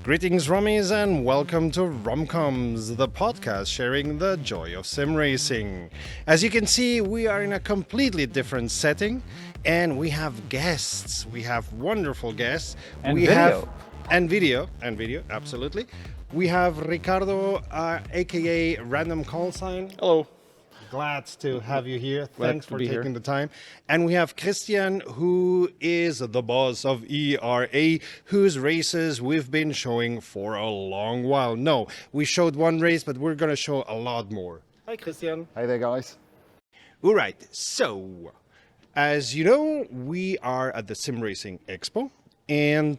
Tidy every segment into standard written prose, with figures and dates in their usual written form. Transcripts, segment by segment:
Greetings, Rummies, and welcome to Rumcoms, the podcast sharing the joy of sim racing. As you can see, we are in a completely different setting, and we have guests. We have wonderful guests. And we video. And video, absolutely. We have Ricardo, aka Random Call Sign. Hello. Glad to have you here. Glad Thanks to for be taking here. the time. And we have Christian, who is the boss of ERA, whose races we've been showing for a long while. No, we showed one race, but we're going to show a lot more. Hi, Christian. Hey there, guys. All right. So, as you know, we are at the Sim Racing Expo, and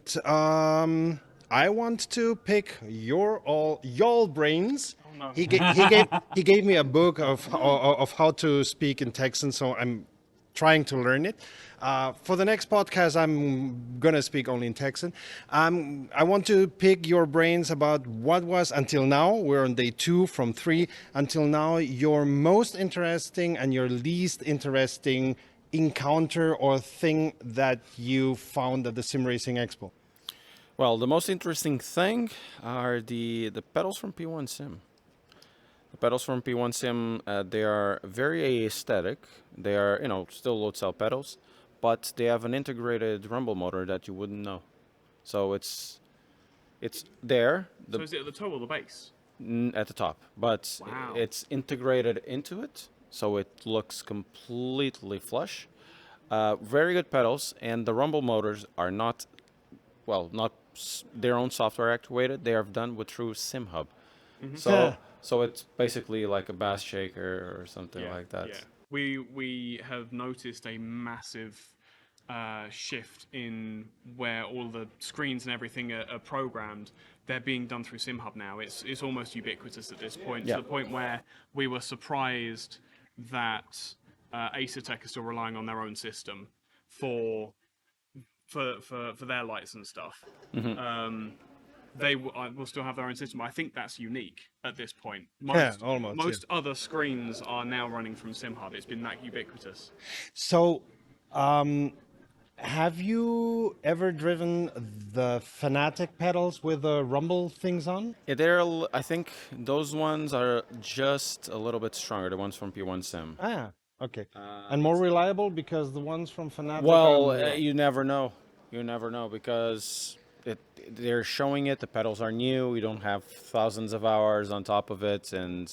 I want to pick y'all brains. He gave me a book of how to speak in Texan, so I'm trying to learn it. For the next podcast, I'm gonna speak only in Texan. I want to pick your brains about what was until now. We're on day 2 from 3 until now. Your most interesting and your least interesting encounter or thing that you found at the Sim Racing Expo. Well, the most interesting thing are the pedals from P1 Sim. The pedals from P1 Sim, they are very aesthetic. They are, still load cell pedals, but they have an integrated rumble motor that you wouldn't know. So it's there. So is it at the toe or the base? At the top, but Wow. it's integrated into it, so it looks completely flush. Very good pedals, and the rumble motors are not their own software actuated. They are done with through SimHub. So it's basically like a bass shaker or something like that. Yeah. We have noticed a massive shift in where all the screens and everything are programmed. They're being done through SimHub now. It's almost ubiquitous at this point, Yeah. to the point where we were surprised that Asetek is still relying on their own system for their lights and stuff. They will still have their own system. I think that's unique at this point. Most other screens are now running from SimHub. It's been that ubiquitous. So, have you ever driven the Fanatec pedals with the rumble things on? Yeah, I think those ones are just a little bit stronger, the ones from P1 Sim. Okay. And more reliable because the ones from Fanatec Well, are... you never know. You never know because they're showing it. The pedals are new. You don't have thousands of hours on top of it, and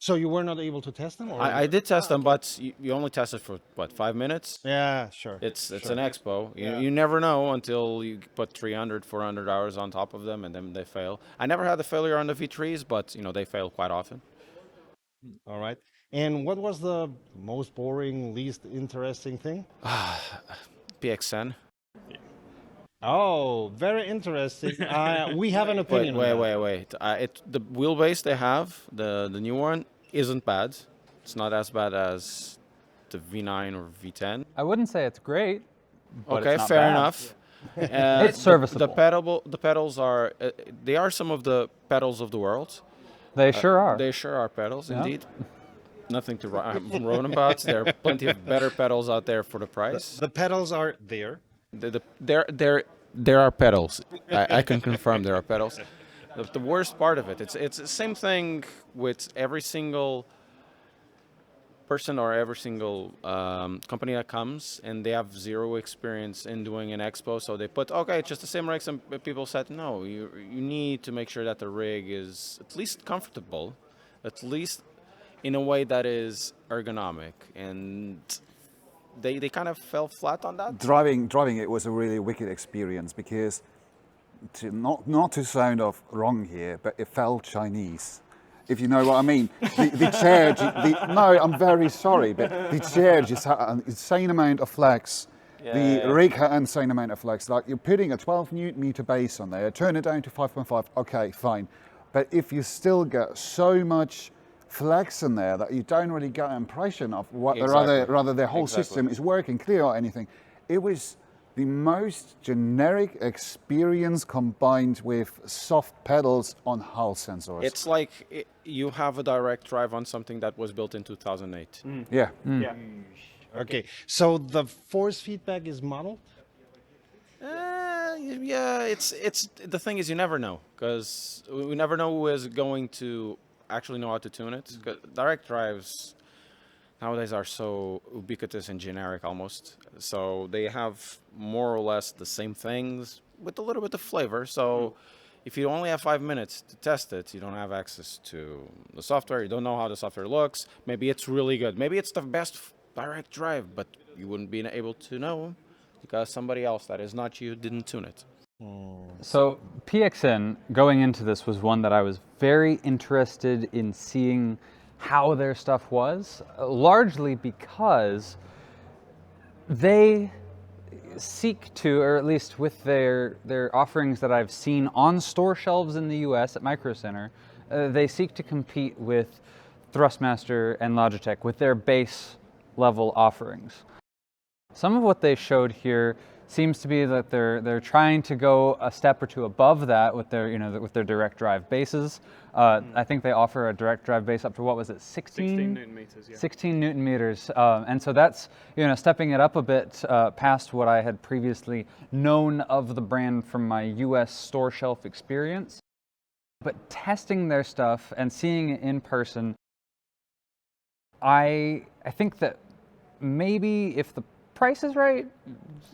So you were not able to test them? Or... I did test them, but you only test it for 5 minutes. Yeah, sure. It's sure. an expo. You never know until you put 300, 400 hours on top of them, and then they fail. I never had a failure on the V3s, but they fail quite often. All right. And what was the most boring, least interesting thing? PXN. Oh, very interesting. We have an opinion. Wait. The wheelbase they have, the new one, isn't bad. It's not as bad as the V9 or V10. I wouldn't say it's great. But Okay, it's not fair bad. enough. It's serviceable. The pedals are they are some of the pedals of the world. They sure are. They sure are pedals, Yeah. Indeed. Nothing to roan about. There are plenty of better pedals out there for the price. The pedals are there. There are pedals. I can confirm there are pedals. The worst part of it, it's the same thing with every single person or every single company that comes, and they have zero experience in doing an expo. So they put, okay, it's just a sim rig. Some people said, no, you need to make sure that the rig is at least comfortable, at least in a way that is ergonomic, and they kind of fell flat on that. Driving it was a really wicked experience because, not to sound off wrong here, but it felt Chinese. If you know what I mean. The chair, no, I'm very sorry, but the chair just had an insane amount of flex. The rig had an insane amount of flex. Like you're putting a 12 Newton meter base on there, turn it down to 5.5, okay, fine. But if you still get so much flex in there that you don't really get an impression of what rather the whole system is working clear or anything. It was the most generic experience combined with soft pedals on Hall sensors. It's like you have a direct drive on something that was built in 2008. Yeah. Okay. So the force feedback is modeled? Yeah. It's the thing is you never know because we never know who is going to actually know how to tune it. 'Cause direct drives nowadays are so ubiquitous and generic almost. So they have more or less the same things with a little bit of flavor. So if you only have 5 minutes to test it, you don't have access to the software. You don't know how the software looks. Maybe it's really good. Maybe it's the best direct drive, but you wouldn't be able to know because somebody else that is not you didn't tune it. So PXN going into this was one that I was very interested in seeing how their stuff was, largely because they seek to, or at least with their offerings that I've seen on store shelves in the US at Micro Center, they seek to compete with Thrustmaster and Logitech with their base level offerings. Some of what they showed here seems to be that they're trying to go a step or two above that with their with their direct drive bases. I think they offer a direct drive base up to what was it, 16 Newton meters. Yeah. 16 Newton meters, and so that's stepping it up a bit past what I had previously known of the brand from my U.S. store shelf experience. But testing their stuff and seeing it in person, I think that maybe if the price is right,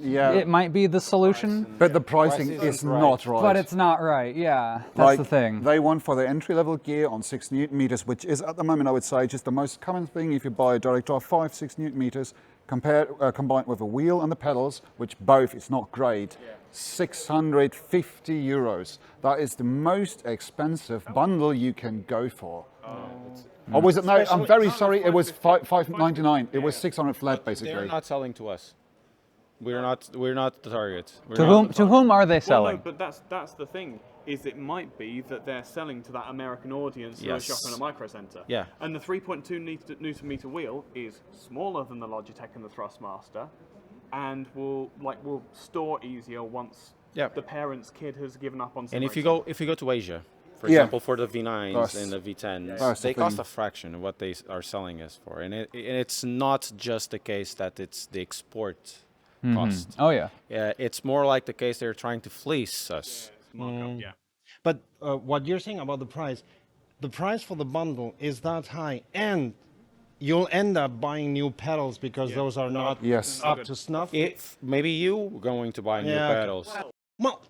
it might be the solution. But the pricing is not right. But it's not right, yeah. That's the thing. They want for the entry-level gear on 6 Newton meters, which is at the moment, I would say, just the most common thing if you buy a direct drive 5-6 Newton meters, combined with a wheel and the pedals, which both is not great. 650 euros. That is the most expensive bundle you can go for. Or was it? No, I'm very sorry. It was $599. It was 600 flat, basically. They're not selling to us. We're not the target. To whom are they selling? Well, no, but that's the thing. Is it might be that they're selling to that American audience who are shopping at Micro Center. Yeah. And the 3.2 Newton meter wheel is smaller than the Logitech and the Thrustmaster, and will store easier once the parent's kid has given up on. And if you go to Asia, for example, for the V9s and the V10s, they cost a fraction of what they are selling us for. And it's not just the case that it's the export cost. Oh, yeah. It's more like the case they're trying to fleece us. Yeah. But what you're saying about the price for the bundle is that high, and you'll end up buying new pedals because those are not up to snuff. If maybe you going to buy new pedals. Well,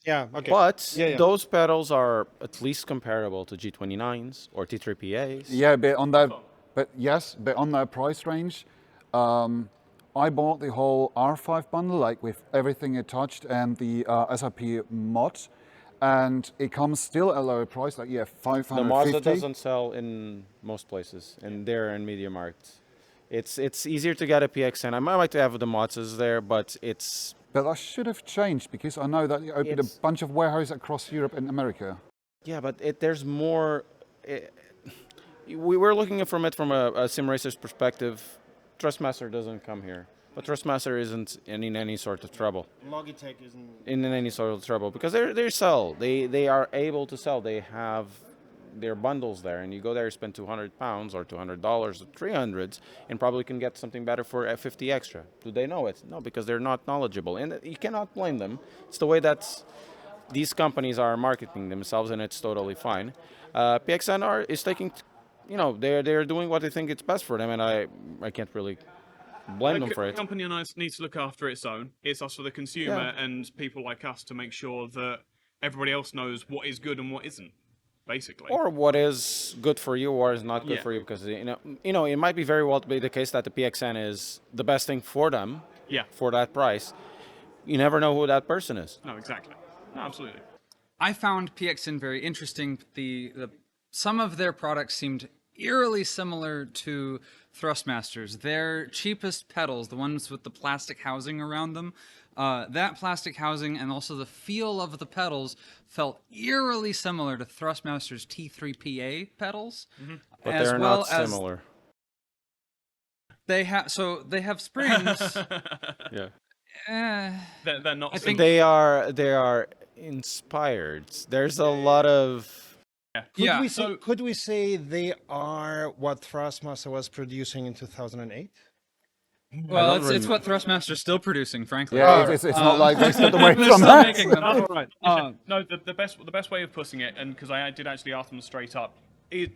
yeah, okay. But those pedals are at least comparable to G29s or T3PAs. Yeah, but on that price range, I bought the whole R5 bundle, like with everything attached and the SRP mod, and it comes still at a lower price, like 550. The Mazda doesn't sell in most places, and they're in MediaMarkt. It's easier to get a PXN. I might like to have the Mazdas there, but it's. But that should have changed because I know that you opened a bunch of warehouses across Europe and America. Yeah, but there's more. We were looking from a sim racer's perspective. Thrustmaster doesn't come here, but Thrustmaster isn't in any sort of trouble. Logitech isn't in any sort of trouble because they sell. They are able to sell. They have their bundles there, and you go there, spend £200 or $200 or $300, and probably can get something better for 50 extra. Do they know it? No, because they're not knowledgeable, and you cannot blame them. It's the way that these companies are marketing themselves, and it's totally fine. PXN is taking, they're doing what they think it's best for them, and I can't really blame them for it. The company needs to look after its own. It's us for the consumer and people like us to make sure that everybody else knows what is good and what isn't. Basically, or what is good for you or is not good for you, because it might be very well to be the case that the PXN is the best thing for them for that price. You never know who that person is. No, exactly. No, absolutely. I found PXN very interesting. Some of their products seemed eerily similar to Thrustmasters. Their cheapest pedals, the ones with the plastic housing around them, that plastic housing and also the feel of the pedals felt eerily similar to Thrustmaster's T3PA pedals. But they're not similar. They have springs. They're not. I think they are inspired. There's a lot of. Could we say they are what Thrustmaster was producing in 2008? Well, it's what Thrustmaster's still producing, frankly. Yeah, it's not like they stepped away They're from still that. making them. That's all right. No, the best way of putting it, and because I did actually ask them straight up,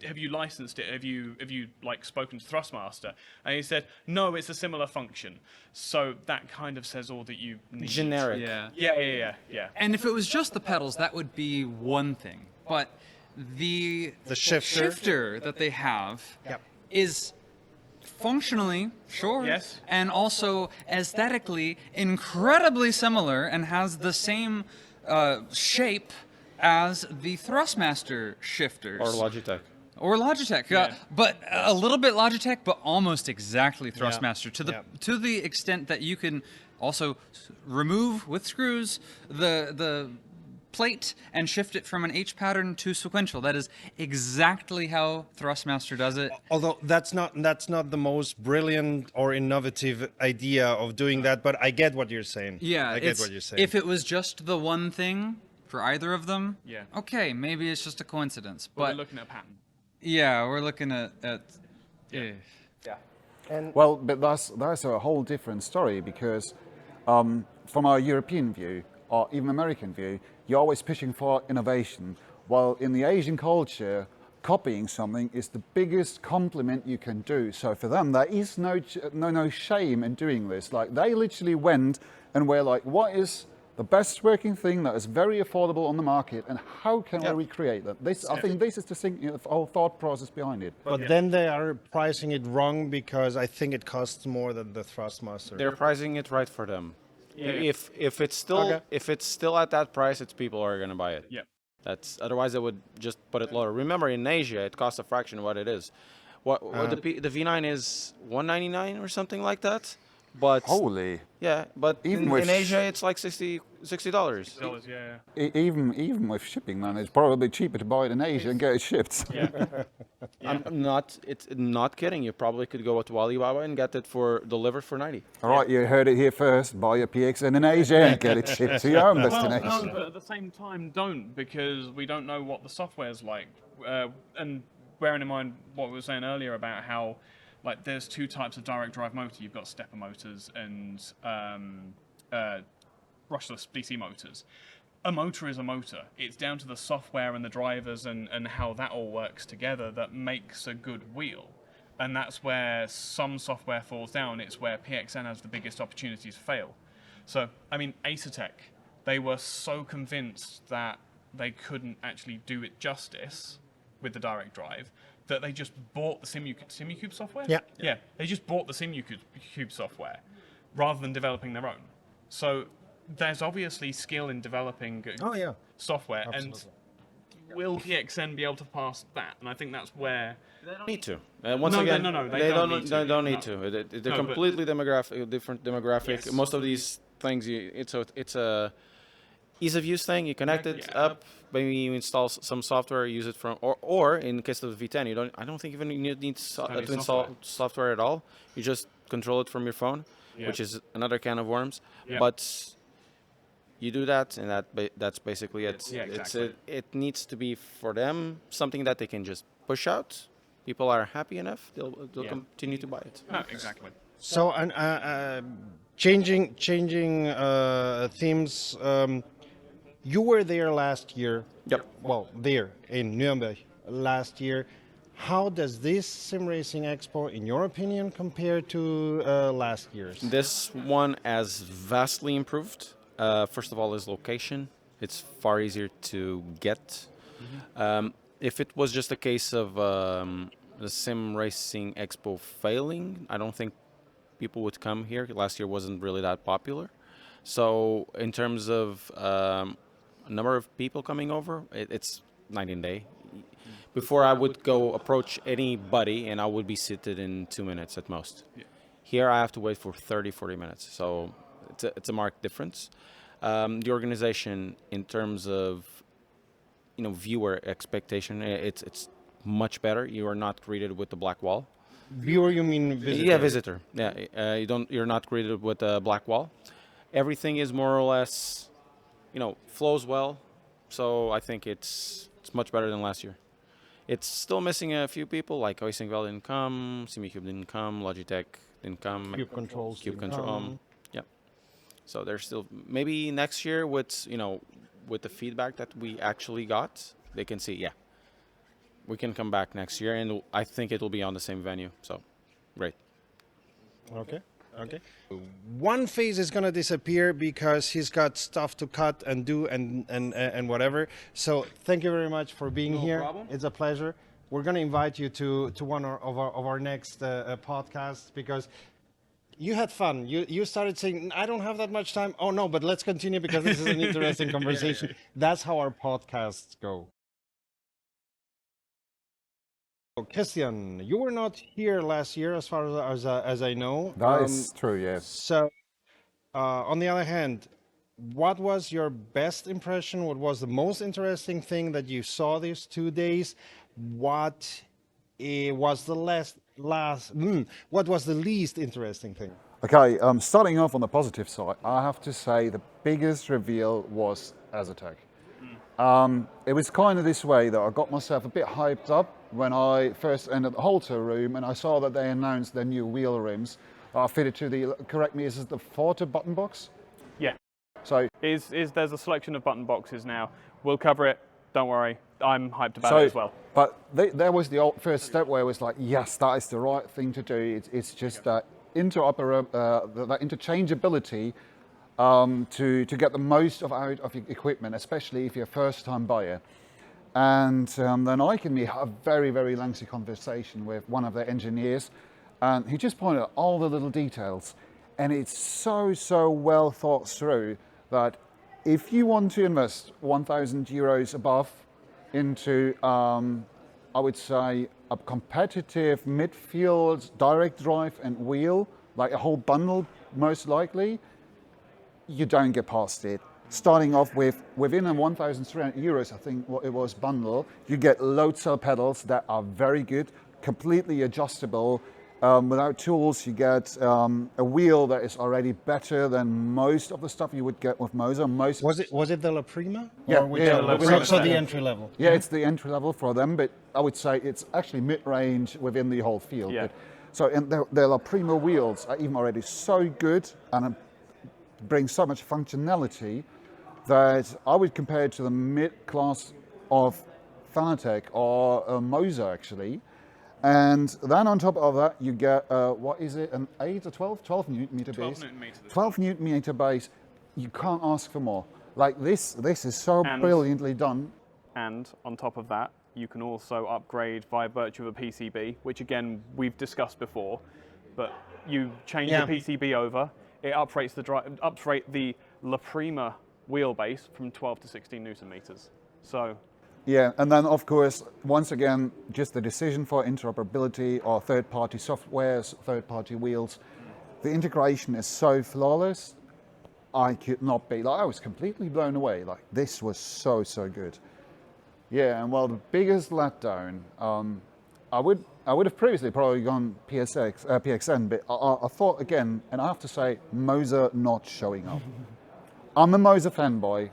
have you licensed it? Have you like spoken to Thrustmaster? And he said, no, it's a similar function. So that kind of says all that you need. Generic. Yeah. Yeah. And if it was just the pedals, that would be one thing. But the shifter that they have Yep. is functionally, sure, Yes. and also aesthetically incredibly similar and has the same shape as the Thrustmaster shifters. Or Logitech. Or Logitech, Yeah. but a little bit Logitech, but almost exactly Thrustmaster Yeah. to the extent that you can also remove with screws the plate and shift it from an H pattern to sequential. That is exactly how Thrustmaster does it. Although that's not the most brilliant or innovative idea of doing that, but I get what you're saying. Yeah, I get what you're saying. If it was just the one thing for either of them, Yeah. okay, maybe it's just a coincidence. But we're But looking at a pattern. yeah, we're looking at yeah. Well, but that's a whole different story because from our European view or even American view, you're always pushing for innovation. While in the Asian culture, copying something is the biggest compliment you can do. So for them, there is no shame in doing this. Like they literally went and were like, what is the best working thing that is very affordable on the market, and how can we recreate that? I think this is the whole thought process behind it. But then they are pricing it wrong because I think it costs more than the Thrustmaster. They're pricing it right for them. Yeah. If it's still Okay. if it's still at that price, it's people are gonna buy it. Yeah. That's otherwise they would just put it lower. Remember, in Asia, it costs a fraction of what it is. What the V9 is $199 or something like that. But Holy! yeah, but Even in with Asia, it's like $60. Yeah. Even with shipping, man, it's probably cheaper to buy it in Asia and get it shipped. I'm not kidding. You probably could go to Alibaba and get it delivered for 90. All right, you heard it here first. Buy a PXN in Asia and get it shipped to your home destination. No, but at the same time, don't, because we don't know what the software's like. And bearing in mind what we were saying earlier about how, like, there's two types of direct drive motor. You've got stepper motors and brushless DC motors. A motor is a motor. It's down to the software and the drivers and how that all works together that makes a good wheel. And that's where some software falls down. It's where PXN has the biggest opportunities to fail. So, I mean, Asetek, they were so convinced that they couldn't actually do it justice with the direct drive that they just bought the Simucube software? Yeah, they just bought the Simucube software rather than developing their own. So there's obviously skill in developing software, Absolutely. and will PXN be able to pass that? And I think that's where... They don't need to. Once No, again, no, they don't need to. to. They're No, but- completely different demographic. Yes. Most of these things, it's a ease of use thing. You connect it Yeah. up. Maybe you install some software, use it from, or in the case of the V10, I don't think even you need Only to install software at all. You just control it from your phone, Yeah. which is another can of worms. Yeah. But you do that, and that's basically it. Yeah, exactly. It needs to be for them something that they can just push out. People are happy enough; they'll Yeah. continue to buy it. No, exactly. So, changing themes. You were there last year. Yep. Well, there in Nuremberg last year. How does this Sim Racing Expo, in your opinion, compare to last year's? This one has vastly improved. First of all, is location. It's far easier to get. If it was just a case of the Sim Racing Expo failing, I don't think people would come here. Last year wasn't really that popular. So in terms of number of people coming over, it's night and day. Before I would go approach anybody and I would be seated in 2 minutes at most. Yeah. Here I have to wait for 30, 40 minutes. So it's a marked difference. The organization in terms of viewer expectation, it's much better. You are not greeted with the black wall. Viewer, you mean visitor? Yeah, visitor. Yeah, you're not greeted with a black wall. Everything is more or less, flows well. So I think it's much better than last year. It's still missing a few people, like Oisingvel didn't come, Simucube didn't come, Logitech didn't come. Cube controls. Cube didn't control. come. Yeah. So there's still maybe next year with with the feedback that we actually got, they can see we can come back next year, and I think it will be on the same venue. So great. Okay. Okay. One phase is gonna disappear because he's got stuff to cut and do and whatever. So thank you very much for being here. problem. It's a pleasure. We're gonna invite you to one of our next podcasts because you had fun. You started saying, I don't have that much time. Oh no, but let's continue because this is an interesting conversation. That's how our podcasts go. Christian, you were not here last year, as far as I know. That is true, yes. So, on the other hand, what was your best impression? What was the most interesting thing that you saw these 2 days? What was the what was the least interesting thing? Okay, starting off on the positive side, I have to say the biggest reveal was Asetek. It was kind of this way that I got myself a bit hyped up when I first entered the Halter room and I saw that they announced their new wheel rims are fitted to the, correct me, is this the Forte button box? Yeah. So, There's a selection of button boxes now. We'll cover it. Don't worry. I'm hyped about it as well. But there was the first step where it was like, yes, that is the right thing to do. It's just that that interchangeability to get the most out of your equipment, especially if you're a first-time buyer. And then I can have a very, very lengthy conversation with one of the engineers, and he just pointed out all the little details. And it's so well thought through that if you want to invest 1,000 euros above into, I would say, a competitive midfield direct drive and wheel, like a whole bundle most likely, you don't get past it. Starting off within a 1,300 euros, I think what it was, bundle, you get load cell pedals that are very good, completely adjustable. Without tools, you get a wheel that is already better than most of the stuff you would get with Moser. Was it the La Prima? Yeah, Or which yeah, other La level? Prima. So the entry level. Yeah, it's the entry level for them, but I would say it's actually mid-range within the whole field. Yeah. And the La Prima wheels are even already so good and bring so much functionality that I would compare it to the mid-class of Fanatec or Moser actually. And then on top of that, you get, what is it, an 8 or 12? 12 Newton meter 12 base. Newton meter. 12 Newton meter base. You can't ask for more. Like this is so And- brilliantly done. And on top of that, you can also upgrade via virtue of a PCB, which again we've discussed before. But you change Yeah. the PCB over, it uprates the La Prima wheelbase from 12 to 16 Newton meters. So Yeah, and then of course, once again, just the decision for interoperability or third-party softwares, third-party wheels, the integration is so flawless. I could not be, I was completely blown away. Like this was so good. Yeah, and well, the biggest letdown, I would have previously probably gone PXN, but I thought again, and I have to say, Moser not showing up. I'm a Moser fanboy.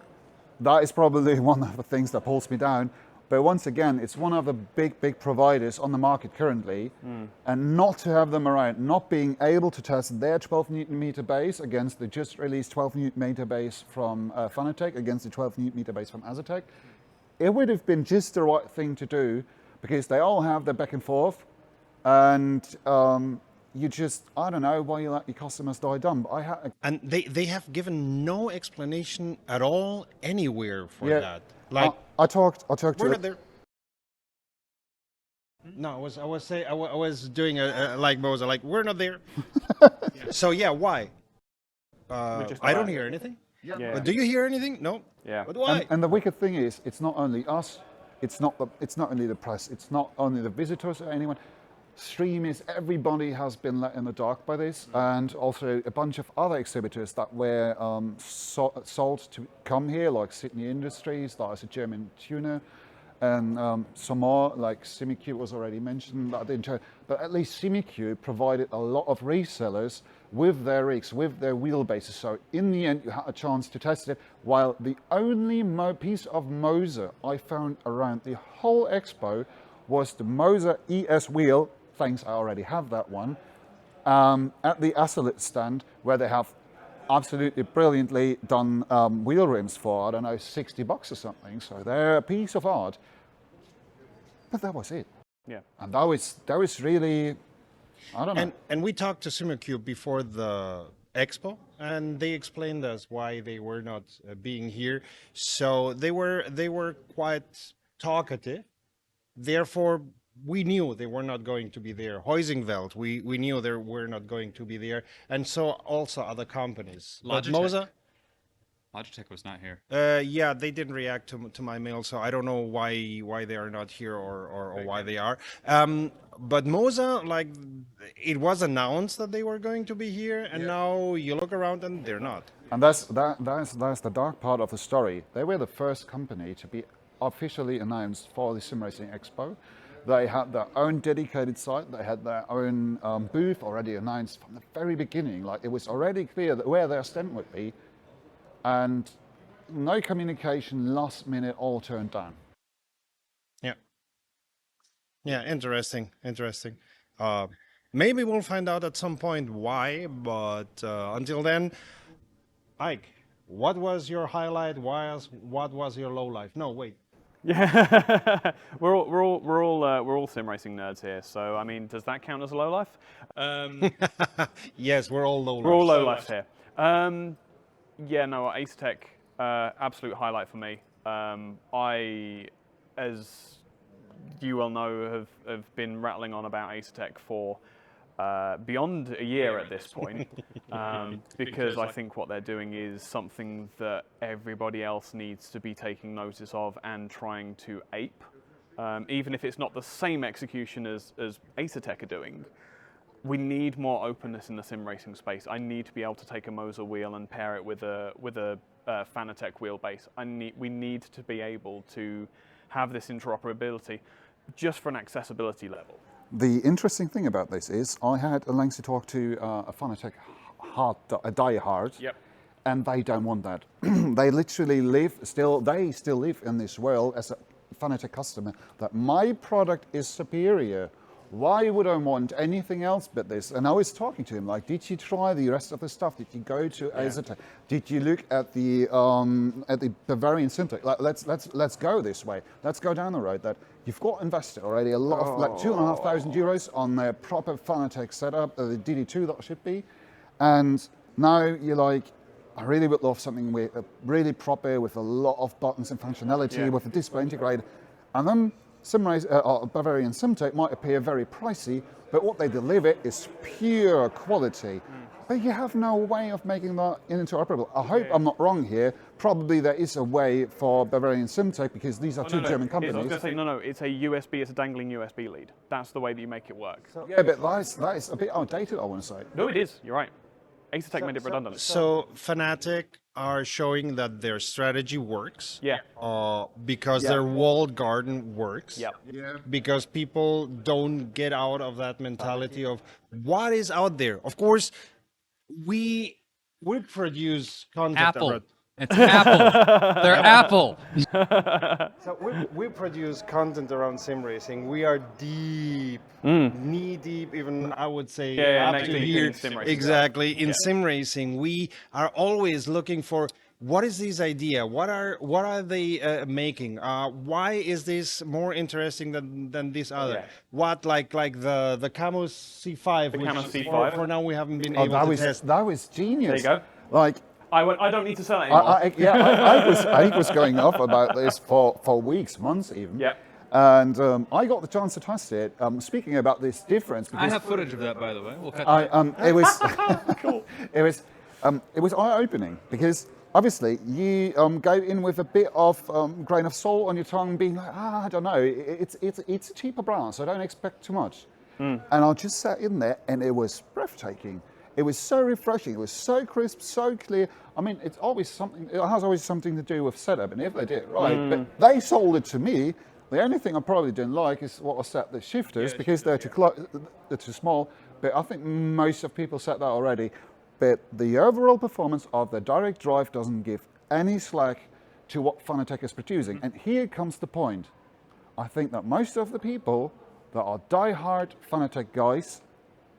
That is probably one of the things that pulls me down. But once again, it's one of the big providers on the market currently. And not to have them around, not being able to test their 12 Newton meter base against the just released 12 Newton meter base from Fanatec, against the 12 Newton meter base from Asetek, it would have been just the right thing to do because they all have their back and forth. And you just, I don't know why you let your customers die dumb. But And they have given no explanation at all anywhere for that. Like I talked we're to not there. No, I was doing a like Moser, like we're not there. So yeah, why? just I don't about- hear anything. yeah, But do you hear anything? No. yeah. But why? And the wicked thing is, it's not only us, it's not only the press, it's not only the visitors or anyone. Stream is everybody has been let in the dark by this, and also a bunch of other exhibitors that were sold to come here, like Sydney Industries, that is a German tuner, and some more, like Simicube was already mentioned. But at least Simicube provided a lot of resellers with their rigs, with their wheelbases. So in the end, you had a chance to test it. While the only piece of Moser I found around the whole expo was the Moser ES wheel. Thanks, I already have that one. at the Asetek stand, where they have absolutely brilliantly done wheel rims for, I don't know, $60 or something. So they're a piece of art. But that was it. Yeah. And that was really, I don't know. And we talked to SimmerCube before the Expo, and they explained us why they were not being here. So they were quite talkative. Therefore, we knew they were not going to be there. Heusingveld, we knew they were not going to be there, and so also other companies. But Logitech. Moza, Logitech was not here. yeah, they didn't react to my mail, so I don't know why they are not here or why they are. But Moza, like, it was announced that they were going to be here, and now you look around and they're not. And that's the dark part of the story. They were the first company to be officially announced for the Sim Racing Expo. They had their own dedicated site. They had their own booth already announced from the very beginning. Like, it was already clear that where their stand would be, and no communication. Last minute, all turned down. Yeah, interesting. Maybe we'll find out at some point why, but until then, Ike, what was your highlight? What was your low life? No, wait. Yeah, we're all sim racing nerds here. So I mean, does that count as a low life? Yes, we're all low. We're all low life here. Yeah, no, Asetek, absolute highlight for me. I, as you well know, have been rattling on about Asetek for beyond a year at this point, because I think what they're doing is something that everybody else needs to be taking notice of and trying to ape, even if it's not the same execution as Asetek are doing. We need more openness in the sim racing space. I need to be able to take a Moser wheel and pair it with a Fanatec wheelbase. We need to be able to have this interoperability just for an accessibility level. The interesting thing about this is I had a lengthy talk to a Fanatec a diehard, Yep. and they don't want that. They literally still live in this world as a Fanatec customer, that my product is superior. Why would I want anything else but this? And I was talking to him like, did you try the rest of the stuff? Did you go to Asetek? Did you look at the Bavarian Simtek? Like, let's go this way. Let's go down the road. That you've got invested already a lot of like €2,500 on their proper Fanatec setup, the DD2 that should be, and now you're like, I really would love something with really proper, with a lot of buttons and functionality, with a display integrated, and then Bavarian Simtek might appear very pricey, but what they deliver is pure quality. But you have no way of making that interoperable. I hope I'm not wrong here. Probably there is a way for Bavarian Simtek, because these are two German companies. I was going to say, no, it's a USB, it's a dangling USB lead. That's the way that you make it work. Yeah, but that is a bit outdated, I want to say. No, it is. You're right. Asetek made it redundant. So Fanatec are showing that their strategy works. Yeah. Because their walled garden works. Yep. Yeah. Because people don't get out of that mentality of what is out there. Of course, we produce content. Apple. It's Apple. They're Apple. So we produce content around sim racing. We are deep, knee deep, even I would say up next to to here. sim racing. Exactly. In sim racing, we are always looking for what is this idea? What are they making? Why is this more interesting than this other? Yeah. What like the Camus C5? The which Camus C5. For now we haven't been able to test. That was genius. There you go. Like, I don't need to sell it anymore. I was going off about this for weeks, months even. Yeah. And I got the chance to test it. Speaking about this difference, I have footage of that, by the way. We'll cut it was cool. It was eye-opening, because obviously you go in with a bit of grain of salt on your tongue, being like, I don't know, it's a cheaper brand, so I don't expect too much. And I just sat in there, and it was breathtaking. It was so refreshing. It was so crisp, so clear. I mean, it has always something to do with setup, and if they did it right, but they sold it to me. The only thing I probably didn't like is what I set the shifters, because they're too small. But I think most of people set that already. But the overall performance of the direct drive doesn't give any slack to what Fanatec is producing. And here comes the point. I think that most of the people that are die-hard Fanatec guys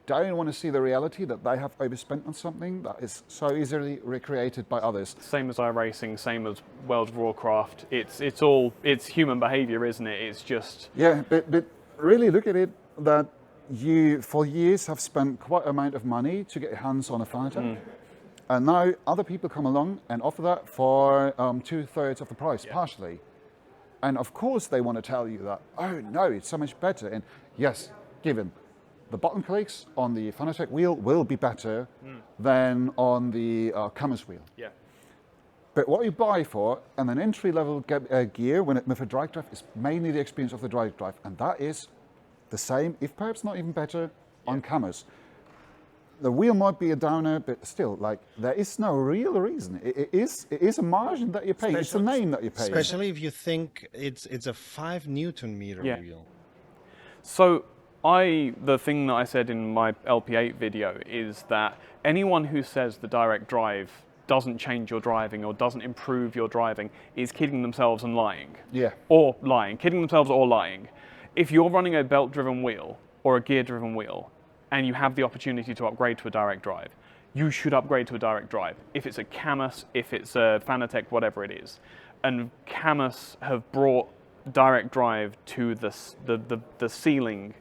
don't want to see the reality that they have overspent on something that is so easily recreated by others. Same as iRacing, same as World of Warcraft. It's human behavior, isn't it? It's just Yeah, but really look at it that you for years have spent quite an amount of money to get your hands on a Fanatec. And now other people come along and offer that for 2/3 of the price, partially. And of course they want to tell you that, oh no, it's so much better. And yes, given the button clicks on the Fanatec wheel will be better than on the Camus wheel. yeah. But what you buy for and an entry-level gear with a drive drive is mainly the experience of the drive drive. And that is the same, if perhaps not even better, on Camus. The wheel might be a downer, but still, like, there is no real reason. It is a margin that you're paying. It's a name that you're paying. Especially if you think it's a 5 Newton meter Yeah. wheel. So the thing that I said in my LP8 video is that anyone who says the direct drive doesn't change your driving or doesn't improve your driving is kidding themselves and lying. Yeah. Or lying, kidding themselves or lying. If you're running a belt-driven wheel or a gear-driven wheel and you have the opportunity to upgrade to a direct drive, you should upgrade to a direct drive. If it's a Camus, if it's a Fanatec, whatever it is. And Camus have brought direct drive to the ceiling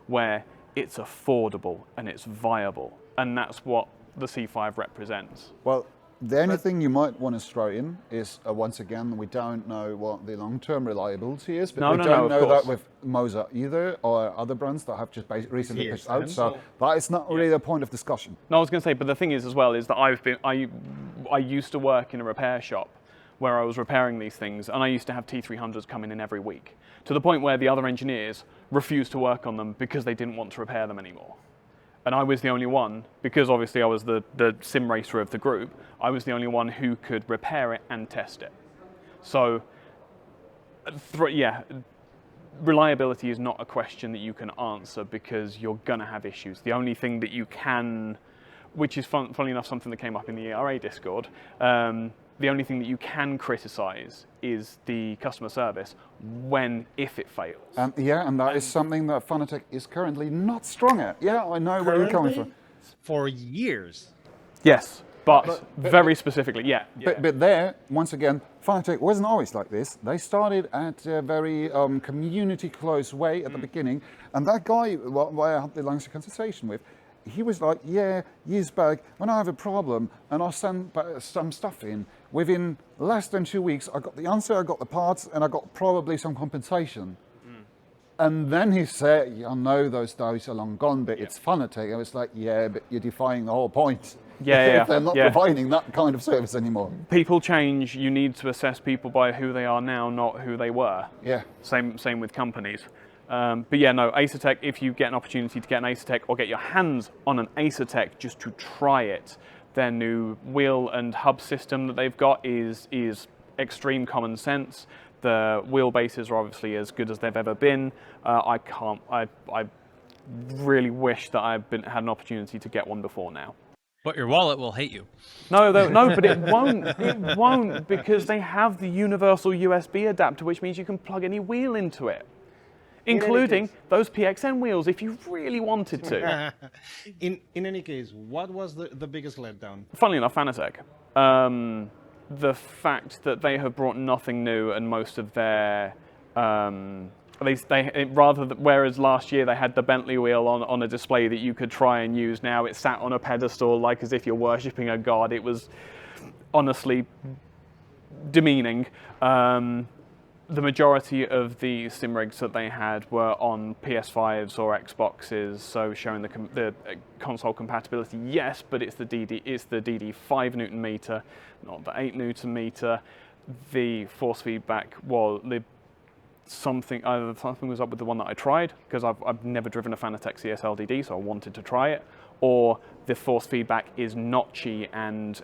where it's affordable and it's viable. And that's what the C5 represents. Well, the only thing you might want to throw in is, once again, we don't know what the long-term reliability is, but we don't know that with Moza either, or other brands that have just recently pushed out. So that is not really a point of discussion. No, I was going to say, but the thing is as well is that I used to work in a repair shop where I was repairing these things, and I used to have T300s coming in every week, to the point where the other engineers refused to work on them because they didn't want to repair them anymore. And I was the only one, because obviously I was the sim racer of the group, I was the only one who could repair it and test it. So, reliability is not a question that you can answer because you're going to have issues. The only thing that you can, which is funnily enough something that came up in the ERA Discord, the only thing that you can criticize is the customer service if it fails. And that is something that Fanatec is currently not strong at. Yeah, I know where you're coming from. For years. Yes, but very specifically, yeah. But there, once again, Fanatec wasn't always like this. They started at a very community close way at the beginning. And that guy, who I had the longest conversation with, he was like, yeah, years back, when I have a problem and I send some stuff in, within less than 2 weeks, I got the answer, I got the parts, and I got probably some compensation. And then he said, I know those days are long gone, but it's Fanatec. I was like, yeah, but you're defying the whole point. Yeah, if they're not providing that kind of service anymore. People change. You need to assess people by who they are now, not who they were. Yeah. Same with companies. But yeah, no, Asetek, if you get an opportunity to get an Asetek or get your hands on an Asetek just to try it, their new wheel and hub system that they've got is extreme common sense. The wheelbases are obviously as good as they've ever been. I really wish that I'd had an opportunity to get one before now. But your wallet will hate you. No, but it won't. It won't, because they have the universal USB adapter, which means you can plug any wheel into it, including those PXN wheels if you really wanted to. In any case, what was the biggest letdown? Funnily enough, Fanatec. The fact that they have brought nothing new, and most of their whereas last year they had the Bentley wheel on a display that you could try and use, now it's sat on a pedestal like as if you're worshipping a god. It was honestly demeaning. The majority of the sim rigs that they had were on PS5s or Xboxes, so showing the console compatibility, yes, but it's the DD 5 Newton meter, not the 8 Newton meter. The force feedback was something was up with the one that I tried, because I've never driven a Fanatec CSLDD, so I wanted to try it, or the force feedback is notchy and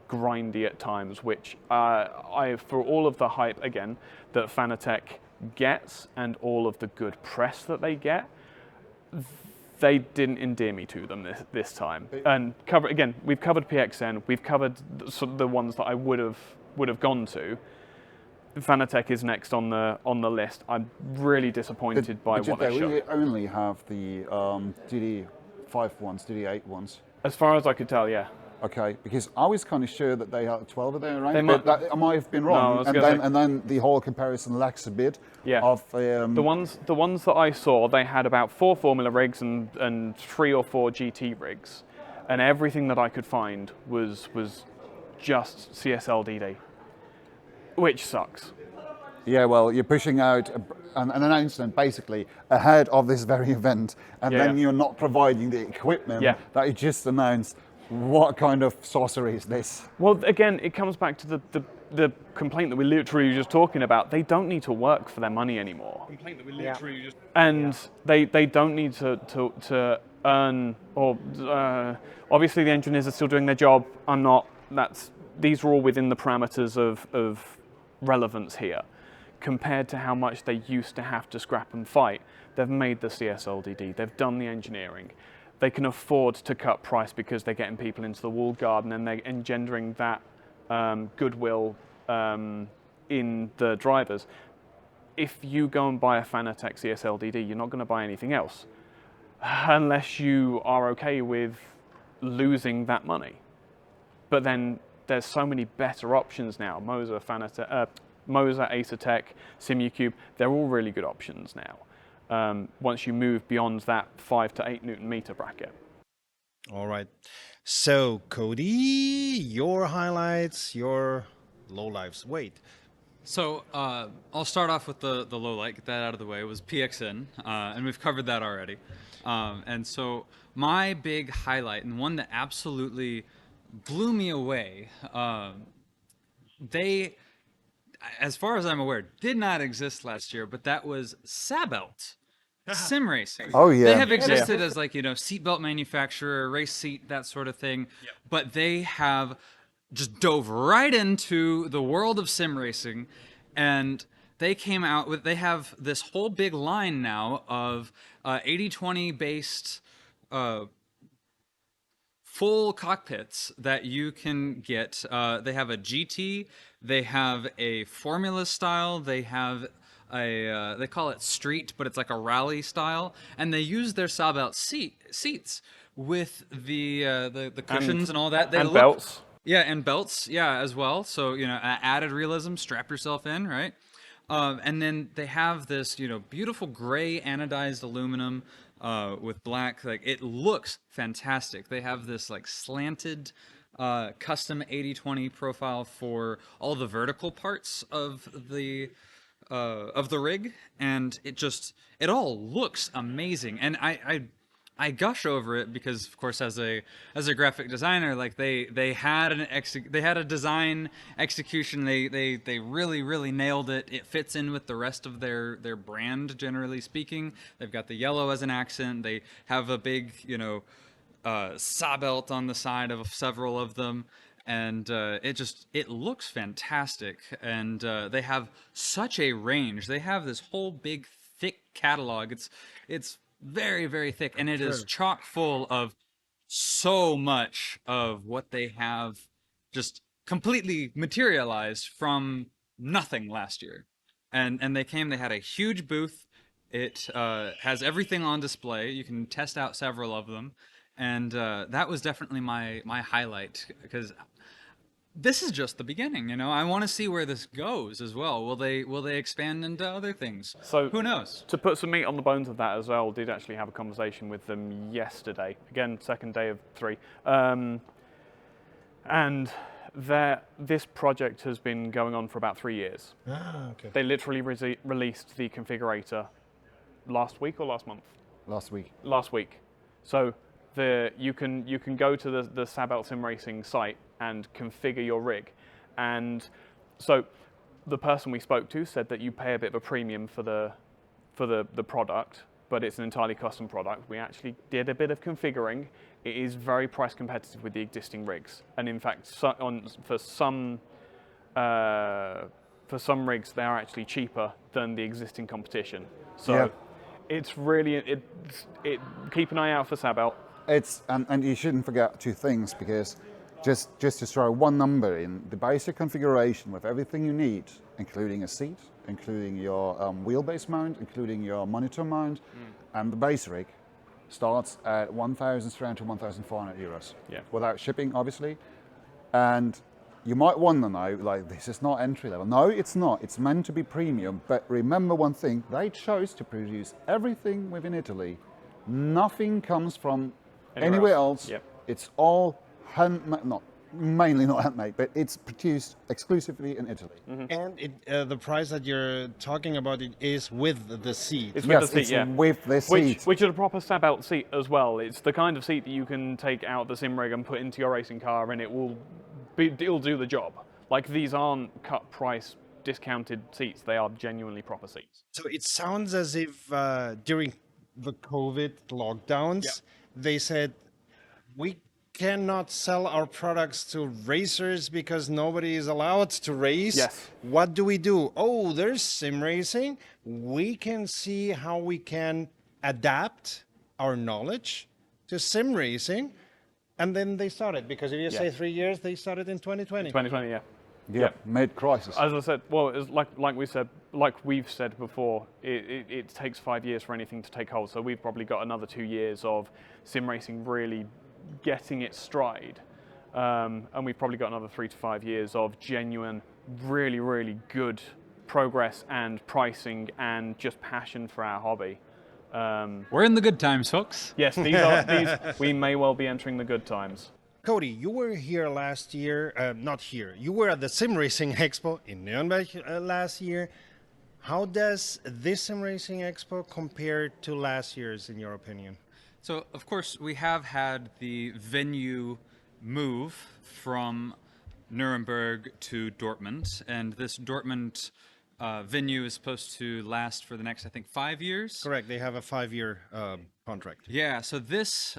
grindy at times, which for all of the hype again that Fanatec gets and all of the good press that they get, they didn't endear me to them this time. And we've covered PXN, we've covered the ones that I would have gone to. Fanatec is next on the list. I'm really disappointed by what they showed. We only have the DD 5 ones to the 8 ones? As far as I could tell, yeah. Okay, because I was kind of sure that they had 12 of their range, They but might- I might have been No, I wrong. was and, gonna then, say- and then the whole comparison lacks a bit Yeah. of... The ones that I saw, they had about 4 Formula rigs and 3 or 4 GT rigs, and everything that I could find was just CSLDD, which sucks. Yeah, well, you're pushing out an announcement basically ahead of this very event, and Yeah, then yeah. you're not providing the equipment Yeah. that you just announced. What kind of sorcery is this? Well, again, it comes back to the complaint that we're literally just talking about. They don't need to work for their money anymore. And they don't need to earn, or obviously the engineers are still doing their job. I'm not. These are all within the parameters of relevance here. Compared to how much they used to have to scrap and fight, they've made the CSLDD. They've done the engineering. They can afford to cut price because they're getting people into the walled garden and they're engendering that goodwill in the drivers. If you go and buy a Fanatec CSLDD, you're not going to buy anything else unless you are okay with losing that money. But then there's so many better options now. Moser, Asetek, Simucube, they're all really good options now. Once you move beyond that 5 to 8 Newton meter bracket. All right. So, Cody, your highlights, your lowlights. Wait. So I'll start off with the low light, get that out of the way. It was PXN, and we've covered that already. And so my big highlight, and one that absolutely blew me away, they, as far as I'm aware, did not exist last year, but that was Sabelt. Sim racing. Oh, yeah. They have existed as seatbelt manufacturer, race seat, that sort of thing. Yep. But they have just dove right into the world of sim racing, and they came out with, they have this whole big line now of 80-20 based full cockpits that you can get. They have a GT, they have a Formula style, they have they call it street, but it's like a rally style, and they use their Sabelt seats with the cushions and all that. They and look, belts. Yeah, and belts, yeah, as well. So, added realism, strap yourself in, right? And then they have this, beautiful gray anodized aluminum with black. Like, it looks fantastic. They have this clanted custom 80-20 profile for all the vertical parts of the rig, and it all looks amazing. And I gush over it because, of course, as a graphic designer, they had a design execution. They really nailed it. It fits in with the rest of their brand, generally speaking. They've got the yellow as an accent. They have a big Sabelt on the side of several of them. And it looks fantastic, and they have such a range. They have this whole big, thick catalog. It's very, very thick, and it is chock full of so much of what they have just completely materialized from nothing last year. And they had a huge booth. It has everything on display. You can test out several of them, and that was definitely my highlight, because this is just the beginning, I want to see where this goes as well. Will they expand into other things? So who knows? To put some meat on the bones of that as well, did actually have a conversation with them yesterday. Again, second day of 3. And this project has been going on for about 3 years. Okay. They literally released the configurator last week or last month? Last week. Last week. So you can go to the Sabelt Sim Racing site and configure your rig. And so the person we spoke to said that you pay a bit of a premium for the product, but it's an entirely custom product. We actually did a bit of configuring. It is very price competitive with the existing rigs, and in fact, for some rigs, they are actually cheaper than the existing competition. So Yeah. it's really keep an eye out for Sabelt. And you shouldn't forget 2 things, because just to throw one number in, the basic configuration with everything you need, including a seat, including your wheelbase mount, including your monitor mount, and the base rig, starts at 1,300 to 1,400 euros. Yeah. Without shipping, obviously. And you might wonder now, like, this is not entry level. No, it's not. It's meant to be premium. But remember one thing, they chose to produce everything within Italy. Nothing comes from anywhere else. Yep. It's all handmade, mainly not handmade, but it's produced exclusively in Italy. And the price that you're talking about it is with the seat. It's Yes, with the seat, it's yeah. with the seat. Which is a proper Sabelt seat as well. It's the kind of seat that you can take out the sim rig and put into your racing car, and it'll do the job. Like, these aren't cut price discounted seats; they are genuinely proper seats. So it sounds as if during the COVID lockdowns, they said, we cannot sell our products to racers because nobody is allowed to race. Yes. What do we do? Oh, there's sim racing. We can see how we can adapt our knowledge to sim racing. And then they started, because if you say 3 years, they started in 2020. 2020, yeah. Yeah, mid-crisis. As I said, well, it's like we've said before, it takes 5 years for anything to take hold. So we've probably got another 2 years of sim racing really getting its stride, and we've probably got another 3 to 5 years of genuine, really, really good progress and pricing and just passion for our hobby. We're in the good times, folks. Yes, these we may well be entering the good times. Cody, you were here last year, not here, you were at the Sim Racing Expo in Nuremberg last year. How does this Sim Racing Expo compare to last year's, in your opinion? So, of course, we have had the venue move from Nuremberg to Dortmund, and this Dortmund venue is supposed to last for the next, I think, 5 years. Correct, they have a 5-year contract. Yeah, so this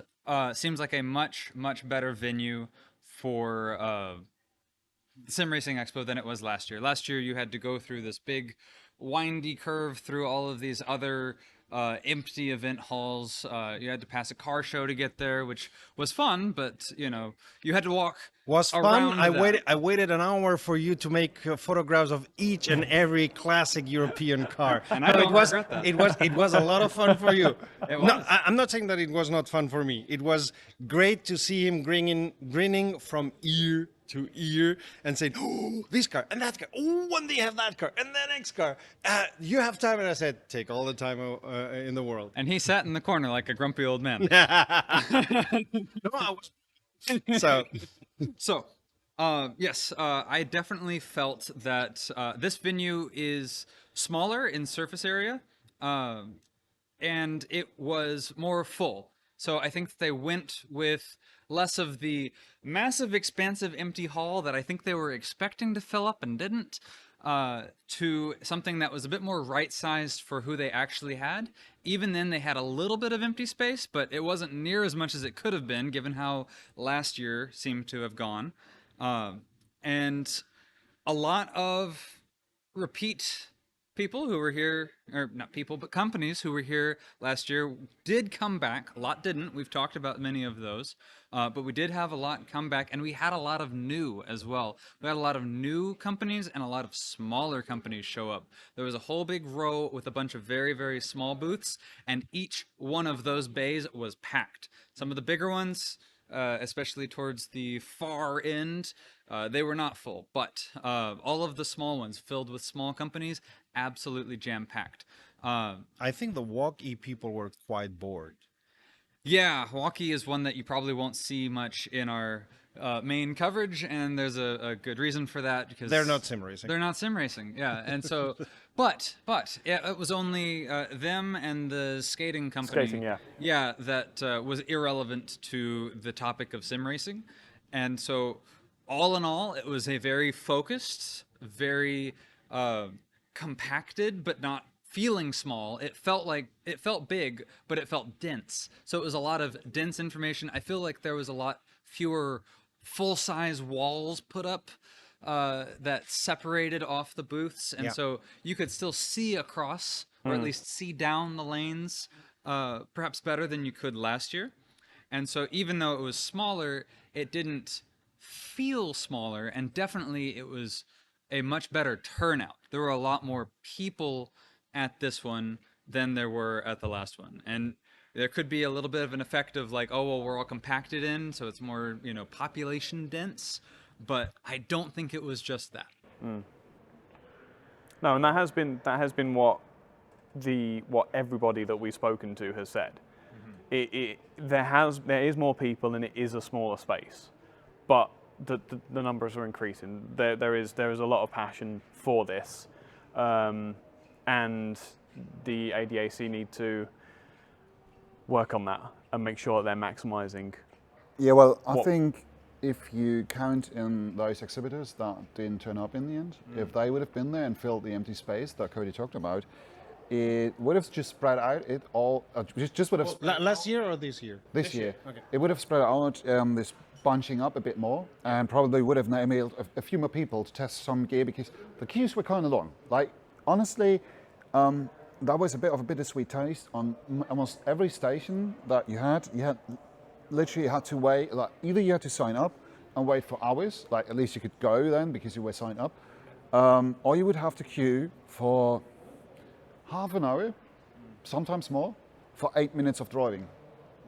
seems like a much, much better venue for the Sim Racing Expo than it was last year. Last year, you had to go through this big, windy curve through all of these other empty event halls. You had to pass a car show to get there, which was fun, but you had to walk. Was fun. around that. I waited an hour for you to make photographs of each and every classic European car. And I don't regret that. It was a lot of fun for you. It No, was. I'm not saying that it was not fun for me. It was great to see him grinning from ear to ear and saying, "Oh, this car and that car. Oh, one day have that car and the next car. You have time?" And I said, "Take all the time in the world." And he sat in the corner like a grumpy old man. No, I was. So. So, yes, I definitely felt that this venue is smaller in surface area, and it was more full. So I think they went with less of the massive, expansive, empty hall that I think they were expecting to fill up and didn't, to something that was a bit more right-sized for who they actually had. Even then, they had a little bit of empty space, but it wasn't near as much as it could have been, given how last year seemed to have gone. And a lot of repeat people who were here, or not people, but companies who were here last year did come back. A lot didn't. We've talked about many of those. But we did have a lot come back, and we had a lot of new as well. We had a lot of new companies and a lot of smaller companies show up. There was a whole big row with a bunch of very, very small booths, and each one of those bays was packed. Some of the bigger ones, especially towards the far end, they were not full, but all of the small ones filled with small companies, absolutely jam-packed. I think the walkie people were quite bored. Yeah, walkie is one that you probably won't see much in our main coverage, and there's a good reason for that, because They're not sim racing. They're not sim racing, yeah. And so, but yeah, it was only them and the skating company. Skating, yeah. Yeah, that was irrelevant to the topic of sim racing, and so all in all, it was a very focused, very compacted, but not feeling small. It felt big, but it felt dense. So it was a lot of dense information. I feel like there was a lot fewer full-size walls put up that separated off the booths, and so you could still see across, or at least see down the lanes, perhaps better than you could last year. And so even though it was smaller, it didn't feel smaller, and definitely it was a much better turnout. There were a lot more people at this one than there were at the last one. And There could be a little bit of an effect of like, oh, well, we're all compacted in, so it's more, population dense. But I don't think it was just that. No, and that has been what everybody that we've spoken to has said. There is more people and it is a smaller space, but the numbers are increasing. There is a lot of passion for this, and the ADAC need to work on that and make sure that they're maximising. Yeah, well, I think if you count in those exhibitors that didn't turn up in the end, if they would have been there and filled the empty space that Cody talked about, it would have just spread out. It all just would have Last year or this year? this year. Okay. It would have spread out this bunching up a bit more, and probably would have enabled a few more people to test some gear because the queues were kind of long. Like honestly, that was a bit of a bittersweet taste on almost every station that you had. You had literally had to wait. Like either you had to sign up and wait for hours, like at least you could go then because you were signed up, or you would have to queue for half an hour, sometimes more, for 8 minutes of driving.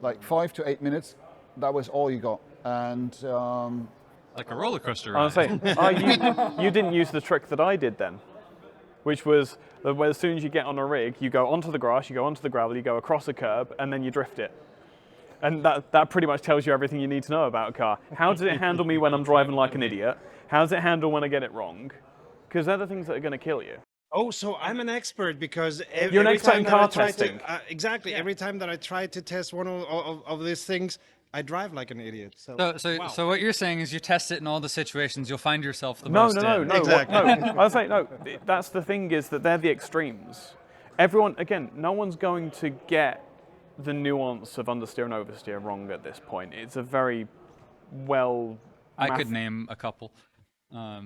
Like 5 to 8 minutes, that was all you got. And Like a roller coaster I ride. was saying, you didn't use the trick that I did then, which was that as soon as you get on a rig, you go onto the grass, you go onto the gravel, you go across a curb, and then you drift it. And that pretty much tells you everything you need to know about a car. How does it handle me when I'm driving like an idiot? How does it handle when I get it wrong? Because they're the things that are going to kill you. Oh, so I'm an expert because You're an every expert time in that car I try testing. to exactly every time that I try to test one of these things, I drive like an idiot. So So what you're saying is you test it in all the situations, you'll find yourself the No, most no, no, in. no. Exactly. No, I was saying, no, that's the thing is that they're the extremes. Everyone, again, no one's going to get the nuance of understeer and oversteer wrong at this point. It's a very well... I could name a couple.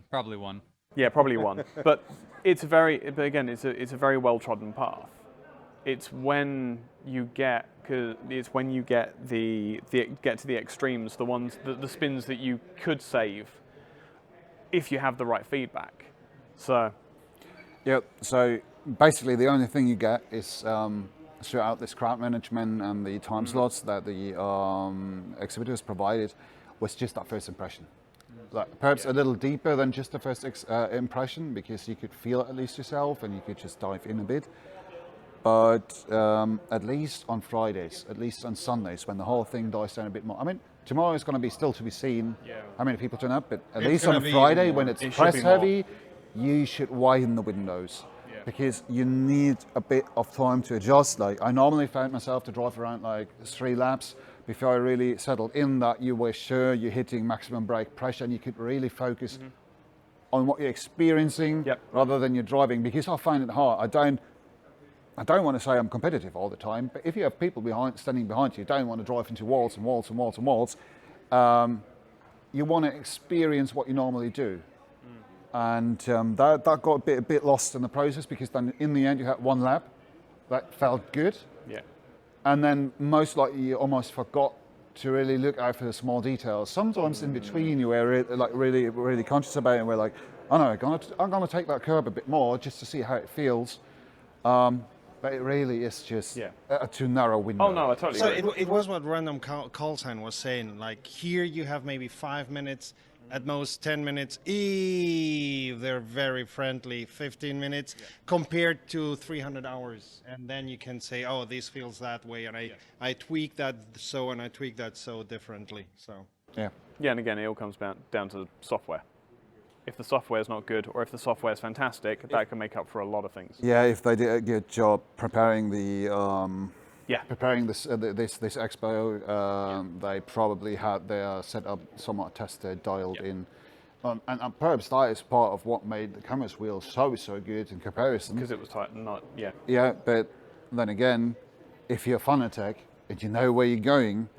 Probably one. Yeah, probably one. But it's a very well-trodden path. It's when you get to the extremes, the ones the spins that you could save if you have the right feedback. So yeah, so basically the only thing you get is throughout this crowd management and the time slots that the exhibitors provided was just that first impression. Like perhaps a little deeper than just the first impression because you could feel it at least yourself and you could just dive in a bit. But at least on Fridays, at least on Sundays, when the whole thing dies down a bit more. I mean, tomorrow is going to be still to be seen how many people turn up, but at least on a Friday when it's press heavy, you should widen the windows because you need a bit of time to adjust. Like I normally found myself to drive around like 3 laps before I really settled in that you were sure you're hitting maximum brake pressure and you could really focus on what you're experiencing rather than you're driving because I find it hard. I don't want to say I'm competitive all the time, but if you have people standing behind you, you don't want to drive into walls and walls and walls and walls. You want to experience what you normally do. And that got a bit lost in the process because then in the end you had 1 lap that felt good. yeah. And then most likely you almost forgot to really look out for the small details. Sometimes in between you were really conscious about it and we're like, oh no, I'm gonna take that curb a bit more just to see how it feels. But it really is just a too narrow window. Oh no, I totally So agree. it was what random call sign was saying. Like here you have maybe 5 minutes, at most 10 minutes. If they're very friendly, 15 minutes compared to 300 hours. And then you can say, oh, this feels that way. And I tweak that so and I tweak that so differently. So Yeah. Yeah, and again, it all comes down to software. If the software is not good, or if the software is fantastic, that can make up for a lot of things. Yeah, if they did a good job preparing the preparing this expo, they probably had their setup somewhat tested, dialed in, and perhaps that is part of what made the cameras wheel so good in comparison. Because it was not. Yeah, but then again, if you're Fanatec and you know where you're going,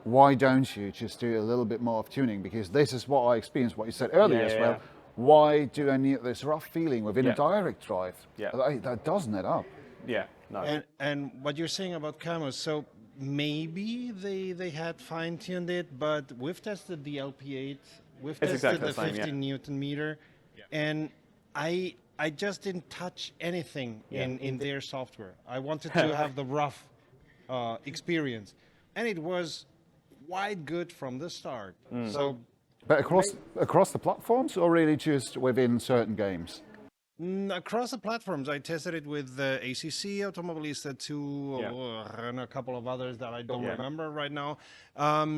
why don't you just do a little bit more of tuning? Because this is what I experienced, what you said earlier as well. Why do I need this rough feeling within a direct drive? That doesn't add up. Yeah, no. and what you're saying about cameras, so maybe they had fine-tuned it, but we've tested the LP8, we've tested exactly the the same, 15 Newton meter, and I just didn't touch anything in their software. I wanted to have the rough experience, and it was quite good from the start. So But across the platforms, or really just within certain games? across the platforms, I tested it with the ACC, Automobilista 2, and a couple of others that I don't remember right now.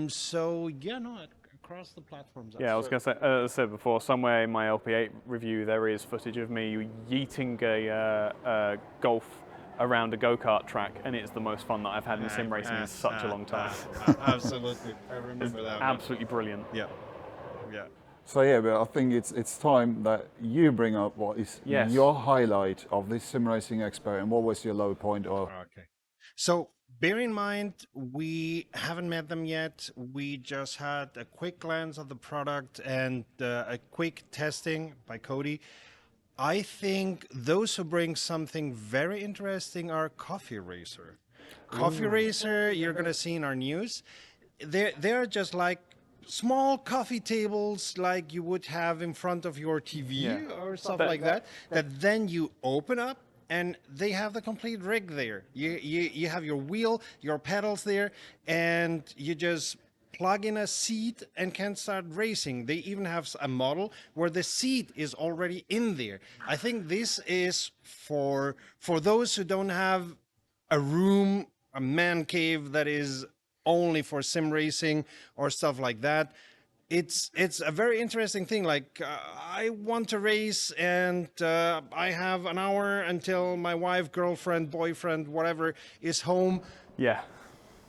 So yeah, no, across the platforms. Yeah, I was going to say, as I said before, somewhere in my LP8 review there is footage of me yeeting a golf around a go-kart track, and it's the most fun that I've had in sim racing in such a long time. Absolutely, I remember that. Absolutely brilliant. Yeah, yeah. So yeah, but I think it's time that you bring up what is your highlight of this Sim Racing Expo, and what was your low point? Or Okay. So bear in mind, we haven't met them yet. We just had a quick glance of the product and a quick testing by Cody. I think those who bring something very interesting are Coffee Racer. Coffee Racer, you're going to see in our news. They're just like small coffee tables like you would have in front of your TV or stuff like that then you open up and they have the complete rig there. You have your wheel, your pedals there, and you just plug in a seat and can start racing. They even have a model where the seat is already in there. I think this is for those who don't have a room, a man cave that is only for sim racing or stuff like that. It's a very interesting thing. Like I want to race, and I have an hour until my wife, girlfriend, boyfriend, whatever is home. Yeah.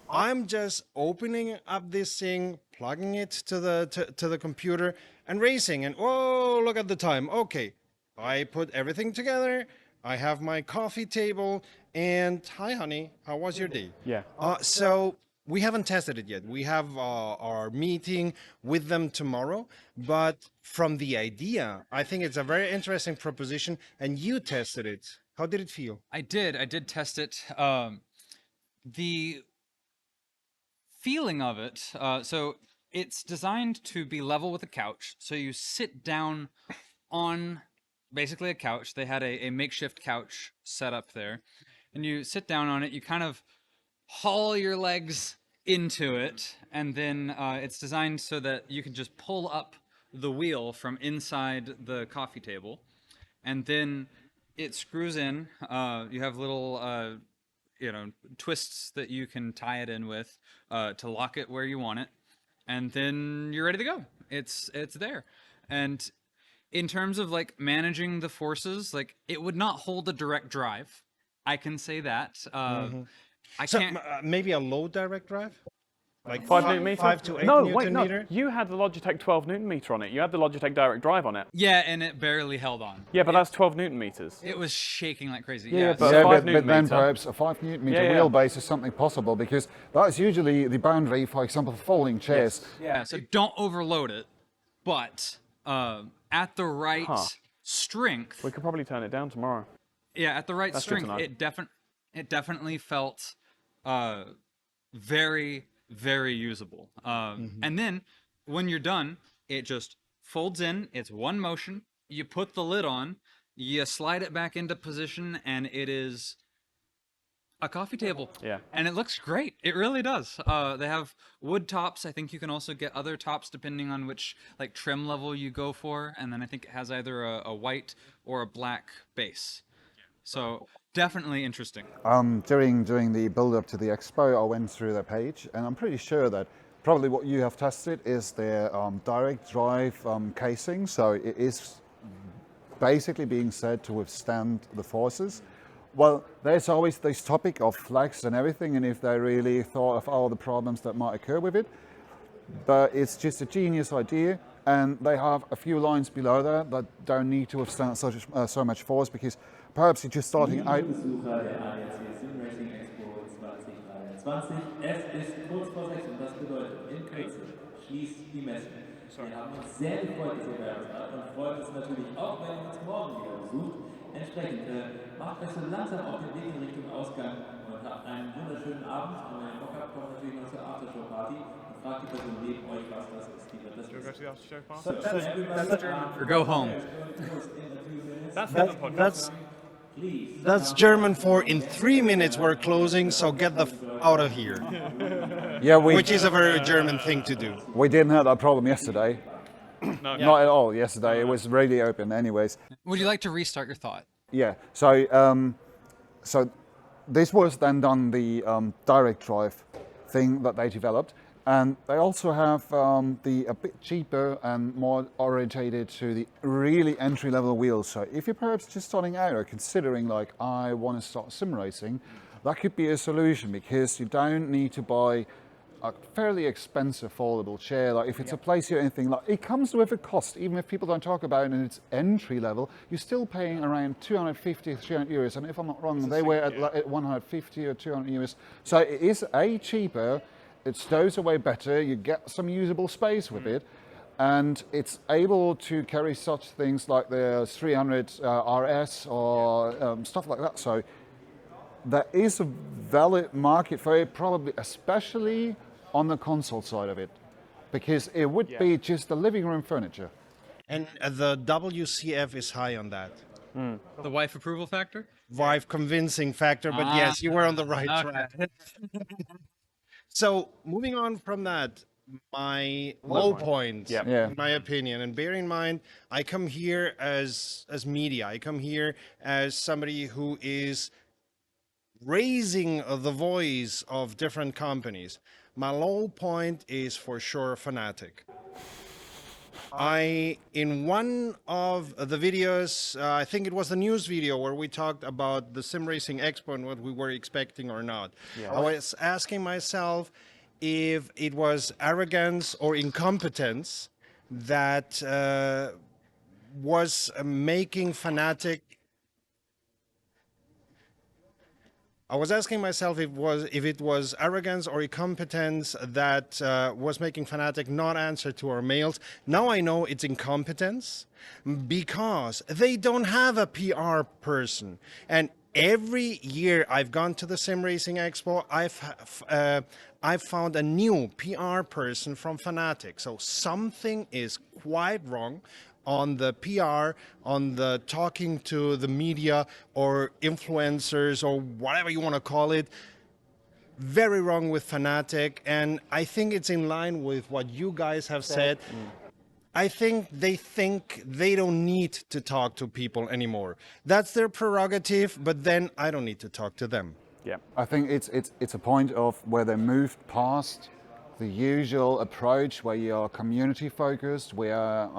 I'm just opening up this thing, plugging it to the computer, and racing. And oh, look at the time. Okay, I put everything together. I have my coffee table, and hi, honey, how was your day? Yeah. So we haven't tested it yet. We have our meeting with them tomorrow. But from the idea, I think it's a very interesting proposition. And you tested it. How did it feel? I did test it. The feeling of it, so it's designed to be level with a couch. So you sit down on basically a couch. They had a makeshift couch set up there, and you sit down on it. You kind of haul your legs into it, and then it's designed so that you can just pull up the wheel from inside the coffee table, and then it screws in. You have little twists that you can tie it in with to lock it where you want it, and then you're ready to go. It's there. And in terms of like managing the forces, like it would not hold a direct drive. I can say that. I can't. Maybe a low direct drive? Like 5 Newton meter? 5 to 8 no, Newton wait, no. meter? You had the Logitech 12 Newton meter on it. You had the Logitech direct drive on it. Yeah, and it barely held on. Yeah, but that's 12 Newton meters. It was shaking like crazy. Yeah, Yeah, but yeah, 5 but Newton then meter. perhaps a 5 Newton meter Yeah, yeah. wheelbase is something possible, because that's usually the boundary, for example, for folding chairs. yeah. So don't overload it, but at the right strength. We could probably turn it down tomorrow. Yeah, at the right That's good to strength, know. it definitely felt very, very usable. And then when you're done, it just folds in. It's one motion. You put the lid on, you slide it back into position, and it is a coffee table. Yeah. And it looks great. It really does. They have wood tops. I think you can also get other tops depending on which like trim level you go for. And then I think it has either a white or a black base. So definitely interesting. During the build-up to the expo, I went through their page, and I'm pretty sure that probably what you have tested is their direct drive casing. So it is basically being said to withstand the forces. Well, there's always this topic of flex and everything, and if they really thought of all the problems that might occur with it. But it's just a genius idea, and they have a few lines below there that don't need to withstand so much force, because perhaps you're just starting out. Besucher der ADAC Sim Racing Expo 2023. Es ist kurz vor 6 und das bedeutet, in Kürze schließt die Messe. Wir haben uns sehr gefreut, dass ihr bei uns wart und freuen uns natürlich auch, wenn ihr uns morgen wieder besucht. Entsprechend macht euch so langsam auf den Weg in Richtung Ausgang und habt einen wunderschönen Abend. Und wenn ihr Bock habt, kommt natürlich noch zur Aftershow-Party und fragt die Person neben euch, was das ist. Die wird das wissen. That's German for go home. That's German for in 3 minutes we're closing, so get the out of here, Yeah, which is a very German thing to do. we didn't have that problem yesterday. No. Not at all yesterday. It was really open anyways. Would you like to restart your thought? Yeah. So this was then done the direct drive thing that they developed, and they also have the a bit cheaper and more orientated to the really entry level wheels. So if you're perhaps just starting out or considering like I want to start sim racing, that could be a solution because you don't need to buy a fairly expensive foldable chair. Like if it's a place or anything, like it comes with a cost. Even if people don't talk about it and it's entry level, you're still paying around 250, 300 euros. And if I'm not wrong, they were at 150 or 200 euros. So it is cheaper, it stows away better, you get some usable space with it. And it's able to carry such things like the 300 RS or stuff like that. So there is a valid market for it, probably especially on the console side of it, because it would be just the living room furniture. And the WCF is high on that. The wife approval factor? Wife convincing factor, but yes, you were on the right track. So moving on from that, my low point, in my opinion, and bear in mind, I come here as media. I come here as somebody who is raising the voice of different companies. My low point is for sure Fanatec. In one of the videos, I think it was the news video where we talked about the Sim Racing Expo and what we were expecting or not. I was asking myself if it was arrogance or incompetence that was making Fanatec. I was asking myself if it was arrogance or incompetence that was making Fanatec not answer to our mails. Now I know it's incompetence because they don't have a PR person. And every year I've gone to the Sim Racing Expo, I've found a new PR person from Fanatec. So something is quite wrong on the PR, on the talking to the media or influencers or whatever you want to call it. Very wrong with Fanatec, and I think it's in line with what you guys have said. I think they don't need to talk to people anymore. That's their prerogative, but then I don't need to talk to them. Yeah. I think it's a point of where they moved past the usual approach where you are community focused, where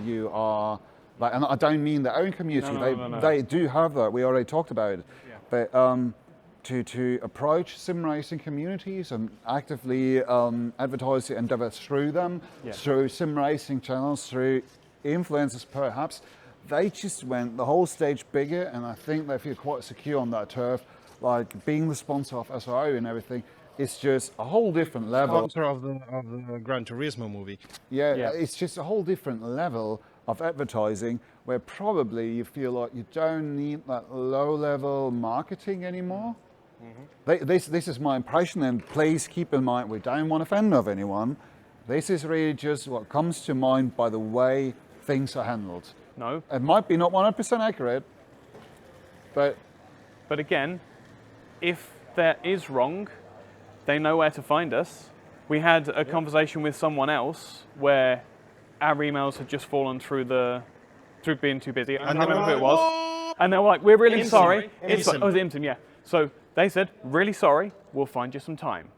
you are like, and I don't mean their own community. No. They do have that. We already talked about it. Yeah. But to approach sim racing communities and actively advertise it and endeavor through them, through sim racing channels, through influencers perhaps, they just went the whole stage bigger, and I think they feel quite secure on that turf. Like being the sponsor of SRO and everything. It's just a whole different level. Sponsor of the Gran Turismo movie. Yeah, it's just a whole different level of advertising where probably you feel like you don't need that low-level marketing anymore. This is my impression, and please keep in mind we don't want to offend of anyone. This is really just what comes to mind by the way things are handled. No. It might be not 100% accurate, but again, if that is wrong, they know where to find us. We had a conversation with someone else where our emails had just fallen through being too busy. I can't remember who it was. And they were like, we're really sorry. It's like, oh, it was Intim, yeah. So they said, really sorry, we'll find you some time.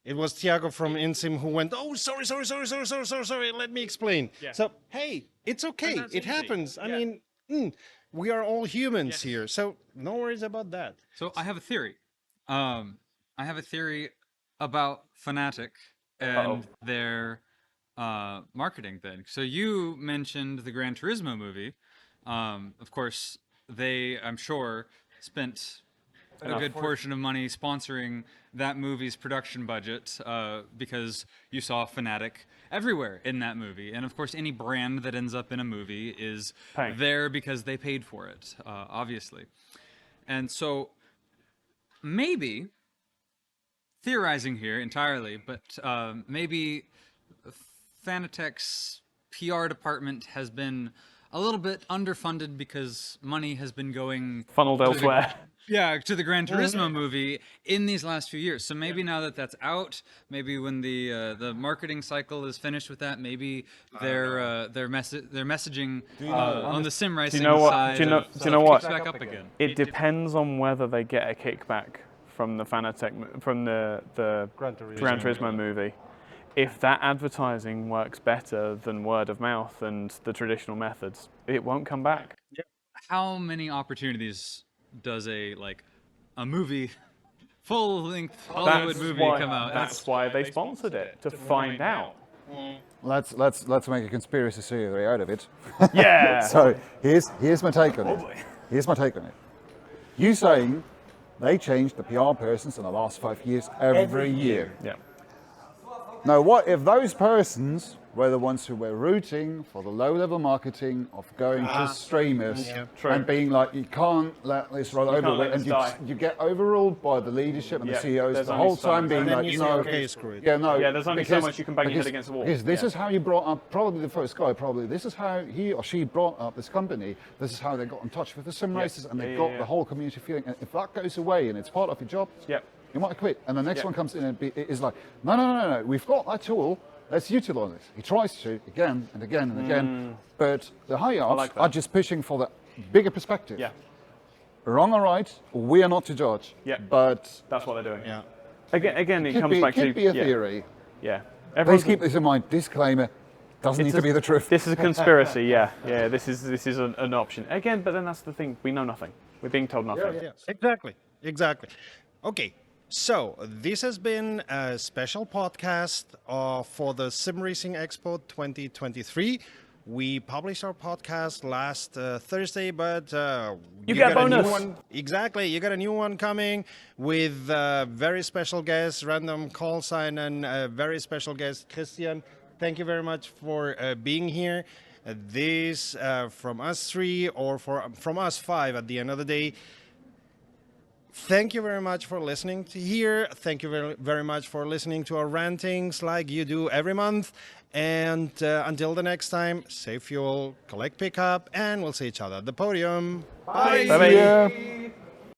It was Thiago from Insim who went, oh, sorry, let me explain. Yeah. So, hey, it's okay. It happens. I mean, we are all humans here, so no worries about that. So I have a theory. I have a theory about Fanatec and their marketing thing. So you mentioned the Gran Turismo movie. Of course, they, I'm sure, spent a good portion of money sponsoring that movie's production budget because you saw Fanatec everywhere in that movie. And of course, any brand that ends up in a movie is there because they paid for it, obviously. And so maybe, theorizing here entirely, but maybe Fanatec's PR department has been a little bit underfunded because money has been going funneled elsewhere. Yeah, to the Gran Turismo movie in these last few years. So maybe now that that's out, maybe when the marketing cycle is finished with that, maybe their messaging on the sim racing side. Do you know what? Kicks back up again. It depends on whether they get a kickback from the Fanatec, from the Gran Turismo. Gran Turismo movie. If that advertising works better than word of mouth and the traditional methods, it won't come back. How many opportunities does a movie, full-length Hollywood movie come out? That's why they sponsored it, to find out. Let's make a conspiracy theory out of it. Yeah. So here's my take on it. Here's my take on it. You saying they changed the PR persons in the last 5 years every year. Yeah. Now, what if those persons were the ones who were rooting for the low-level marketing of going to streamers and being like, you can't let this roll over, and you get overruled by the leadership and the CEOs the whole time being like, no, there's only so much you can bang your head against the wall. Because this is how you brought up, probably the first guy, this is how he or she brought up this company, this is how they got in touch with the sim racers, and they got the whole community feeling, and if that goes away and it's part of your job, you might quit. And the next one comes in and is like, no, we've got that tool, let's utilize it. He tries to again and again and again, but the high-ups are just pushing for the bigger perspective. Yeah. Wrong or right, we are not to judge. Yeah. But that's what they're doing. Yeah. Again, it comes back to... It could be a theory. Yeah. Please keep this in mind. Disclaimer, doesn't need to be the truth. This is a conspiracy, yeah. This is an option. Again, but then that's the thing. We know nothing. We're being told nothing. Yes, exactly. Okay, so this has been a special podcast for the Sim Racing Expo 2023. We published our podcast last Thursday, but you got a bonus. New one. Exactly, you got a new one coming with very special guest, random call sign, and a very special guest, Christian. Thank you very much for being here. This from us three or from us five at the end of the day. Thank you very much for listening to here. Thank you very, very much for listening to our rantings like you do every month. And until the next time, save fuel, collect pickup, and we'll see each other at the podium. Bye. Bye.